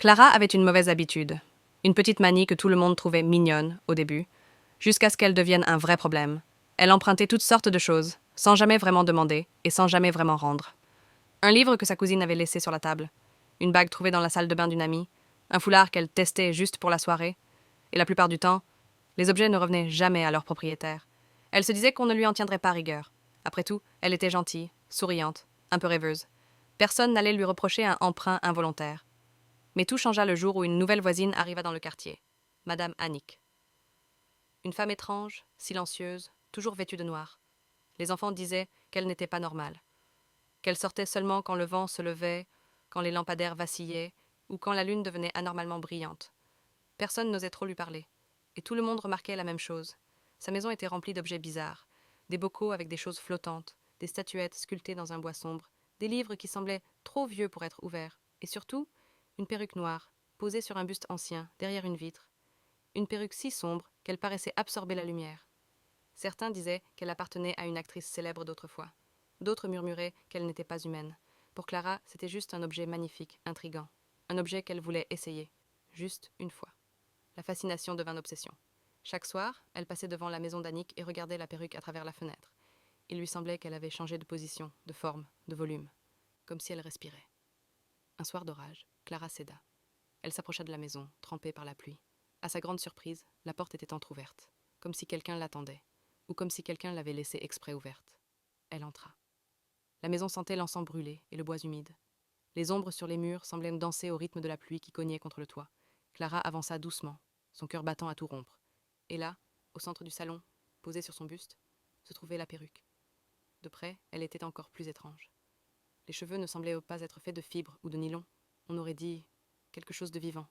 Clara avait une mauvaise habitude, une petite manie que tout le monde trouvait mignonne au début, jusqu'à ce qu'elle devienne un vrai problème. Elle empruntait toutes sortes de choses, sans jamais vraiment demander et sans jamais vraiment rendre. Un livre que sa cousine avait laissé sur la table, une bague trouvée dans la salle de bain d'une amie, un foulard qu'elle testait juste pour la soirée, et la plupart du temps, les objets ne revenaient jamais à leur propriétaire. Elle se disait qu'on ne lui en tiendrait pas rigueur. Après tout, elle était gentille, souriante, un peu rêveuse. Personne n'allait lui reprocher un emprunt involontaire. Mais tout changea le jour où une nouvelle voisine arriva dans le quartier, Madame Annick. Une femme étrange, silencieuse, toujours vêtue de noir. Les enfants disaient qu'elle n'était pas normale, qu'elle sortait seulement quand le vent se levait, quand les lampadaires vacillaient ou quand la lune devenait anormalement brillante. Personne n'osait trop lui parler, et tout le monde remarquait la même chose. Sa maison était remplie d'objets bizarres, des bocaux avec des choses flottantes, des statuettes sculptées dans un bois sombre, des livres qui semblaient trop vieux pour être ouverts, et surtout, une perruque noire, posée sur un buste ancien, derrière une vitre. Une perruque si sombre qu'elle paraissait absorber la lumière. Certains disaient qu'elle appartenait à une actrice célèbre d'autrefois. D'autres murmuraient qu'elle n'était pas humaine. Pour Clara, c'était juste un objet magnifique, intrigant. Un objet qu'elle voulait essayer. Juste une fois. La fascination devint obsession. Chaque soir, elle passait devant la maison d'Annick et regardait la perruque à travers la fenêtre. Il lui semblait qu'elle avait changé de position, de forme, de volume, comme si elle respirait. Un soir d'orage, Clara céda. Elle s'approcha de la maison, trempée par la pluie. À sa grande surprise, la porte était entr'ouverte, comme si quelqu'un l'attendait, ou comme si quelqu'un l'avait laissée exprès ouverte. Elle entra. La maison sentait l'encens brûlé et le bois humide. Les ombres sur les murs semblaient danser au rythme de la pluie qui cognait contre le toit. Clara avança doucement, son cœur battant à tout rompre. Et là, au centre du salon, posée sur son buste, se trouvait la perruque. De près, elle était encore plus étrange. Les cheveux ne semblaient pas être faits de fibres ou de nylon. On aurait dit quelque chose de vivant.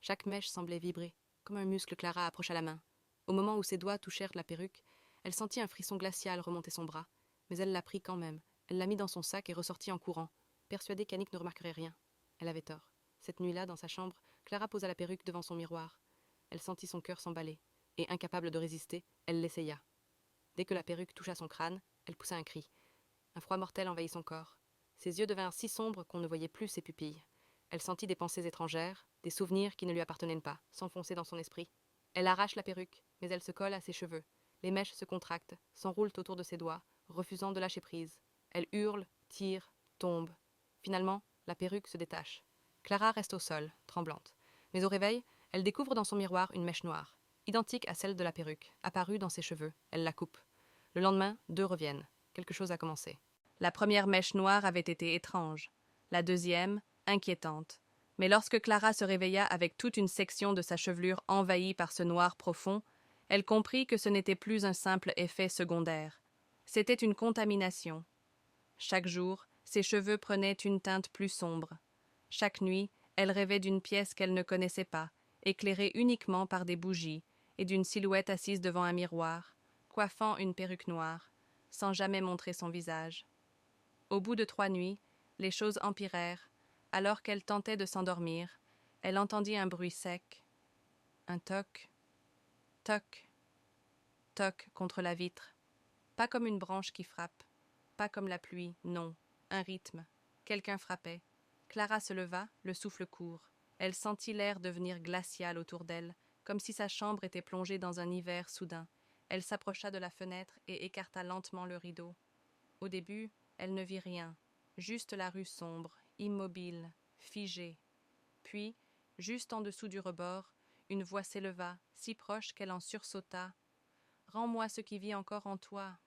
Chaque mèche semblait vibrer, comme un muscle. Clara approcha la main. Au moment où ses doigts touchèrent la perruque, elle sentit un frisson glacial remonter son bras, mais elle la prit quand même. Elle la mit dans son sac et ressortit en courant, persuadée qu'Annick ne remarquerait rien. Elle avait tort. Cette nuit-là, dans sa chambre, Clara posa la perruque devant son miroir. Elle sentit son cœur s'emballer, et incapable de résister, elle l'essaya. Dès que la perruque toucha son crâne, elle poussa un cri. Un froid mortel envahit son corps. Ses yeux devinrent si sombres qu'on ne voyait plus ses pupilles. Elle sentit des pensées étrangères, des souvenirs qui ne lui appartenaient pas, s'enfoncer dans son esprit. Elle arrache la perruque, mais elle se colle à ses cheveux. Les mèches se contractent, s'enroulent autour de ses doigts, refusant de lâcher prise. Elle hurle, tire, tombe. Finalement, la perruque se détache. Clara reste au sol, tremblante. Mais au réveil, elle découvre dans son miroir une mèche noire, identique à celle de la perruque, apparue dans ses cheveux. Elle la coupe. Le lendemain, deux reviennent. Quelque chose a commencé. La première mèche noire avait été étrange. La deuxième, inquiétante. Mais lorsque Clara se réveilla avec toute une section de sa chevelure envahie par ce noir profond, elle comprit que ce n'était plus un simple effet secondaire. C'était une contamination. Chaque jour, ses cheveux prenaient une teinte plus sombre. Chaque nuit, elle rêvait d'une pièce qu'elle ne connaissait pas, éclairée uniquement par des bougies, et d'une silhouette assise devant un miroir, coiffant une perruque noire, sans jamais montrer son visage. Au bout de 3 nuits, les choses empirèrent. Alors qu'elle tentait de s'endormir, elle entendit un bruit sec, un toc, toc, toc contre la vitre. Pas comme une branche qui frappe, pas comme la pluie, non, un rythme. Quelqu'un frappait. Clara se leva, le souffle court. Elle sentit l'air devenir glacial autour d'elle, comme si sa chambre était plongée dans un hiver soudain. Elle s'approcha de la fenêtre et écarta lentement le rideau. Au début, elle ne vit rien, juste la rue sombre, immobile, figée. Puis, juste en dessous du rebord, une voix s'éleva, si proche qu'elle en sursauta. « Rends-moi ce qui vit encore en toi !»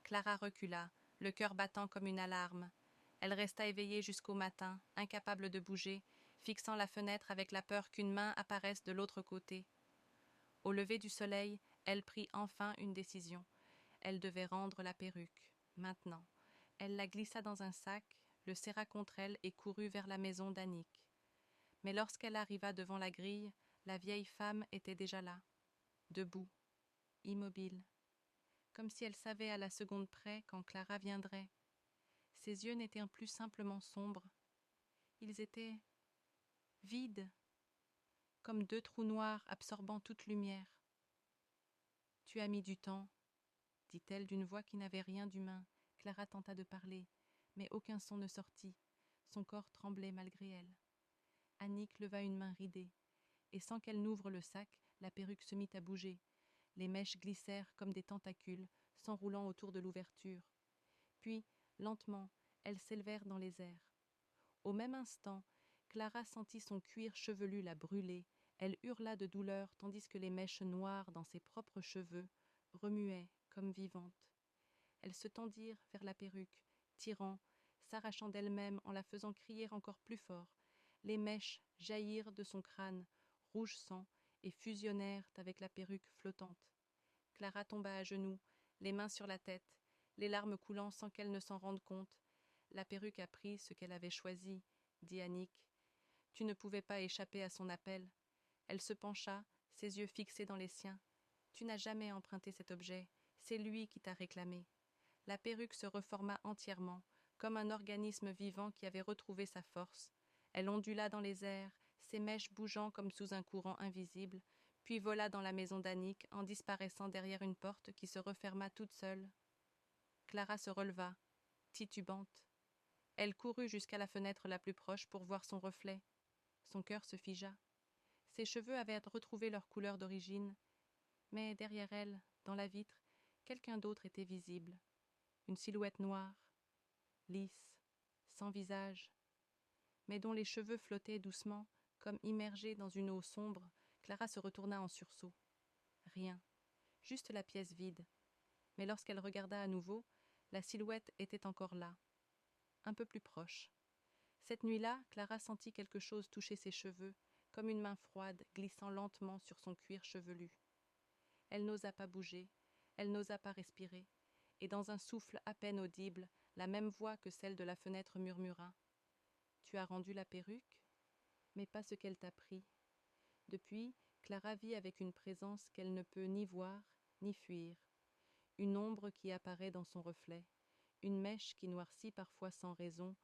Clara recula, le cœur battant comme une alarme. Elle resta éveillée jusqu'au matin, incapable de bouger, fixant la fenêtre avec la peur qu'une main apparaisse de l'autre côté. Au lever du soleil, elle prit enfin une décision. Elle devait rendre la perruque, maintenant. Elle la glissa dans un sac, le serra contre elle et courut vers la maison d'Annick. Mais lorsqu'elle arriva devant la grille, la vieille femme était déjà là, debout, immobile, comme si elle savait à la seconde près quand Clara viendrait. Ses yeux n'étaient plus simplement sombres, ils étaient vides, comme 2 trous noirs absorbant toute lumière. « Tu as mis du temps, » dit-elle d'une voix qui n'avait rien d'humain. Clara tenta de parler, mais aucun son ne sortit. Son corps tremblait malgré elle. Annick leva une main ridée, et sans qu'elle n'ouvre le sac, la perruque se mit à bouger. Les mèches glissèrent comme des tentacules, s'enroulant autour de l'ouverture. Puis, lentement, elles s'élevèrent dans les airs. Au même instant, Clara sentit son cuir chevelu la brûler. Elle hurla de douleur tandis que les mèches noires dans ses propres cheveux remuaient comme vivantes. Elles se tendirent vers la perruque, tirant, s'arrachant d'elle-même en la faisant crier encore plus fort. Les mèches jaillirent de son crâne, rouge sang, et fusionnèrent avec la perruque flottante. Clara tomba à genoux, les mains sur la tête, les larmes coulant sans qu'elle ne s'en rende compte. La perruque a pris ce qu'elle avait choisi, dit Annick. Tu ne pouvais pas échapper à son appel. Elle se pencha, ses yeux fixés dans les siens. Tu n'as jamais emprunté cet objet, c'est lui qui t'a réclamé. La perruque se reforma entièrement, comme un organisme vivant qui avait retrouvé sa force. Elle ondula dans les airs, ses mèches bougeant comme sous un courant invisible, puis vola dans la maison d'Annick en disparaissant derrière une porte qui se referma toute seule. Clara se releva, titubante. Elle courut jusqu'à la fenêtre la plus proche pour voir son reflet. Son cœur se figea. Ses cheveux avaient retrouvé leur couleur d'origine, mais derrière elle, dans la vitre, quelqu'un d'autre était visible. Une silhouette noire, lisse, sans visage, mais dont les cheveux flottaient doucement, comme immergés dans une eau sombre. Clara se retourna en sursaut. Rien, juste la pièce vide. Mais lorsqu'elle regarda à nouveau, la silhouette était encore là, un peu plus proche. Cette nuit-là, Clara sentit quelque chose toucher ses cheveux, comme une main froide glissant lentement sur son cuir chevelu. Elle n'osa pas bouger, elle n'osa pas respirer, et dans un souffle à peine audible, la même voix que celle de la fenêtre murmura. « Tu as rendu la perruque, mais pas ce qu'elle t'a pris. » Depuis, Clara vit avec une présence qu'elle ne peut ni voir, ni fuir. Une ombre qui apparaît dans son reflet, une mèche qui noircit parfois sans raison,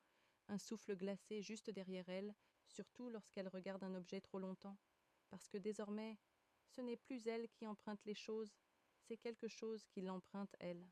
un souffle glacé juste derrière elle, surtout lorsqu'elle regarde un objet trop longtemps, parce que désormais, ce n'est plus elle qui emprunte les choses, c'est quelque chose qui l'emprunte elle.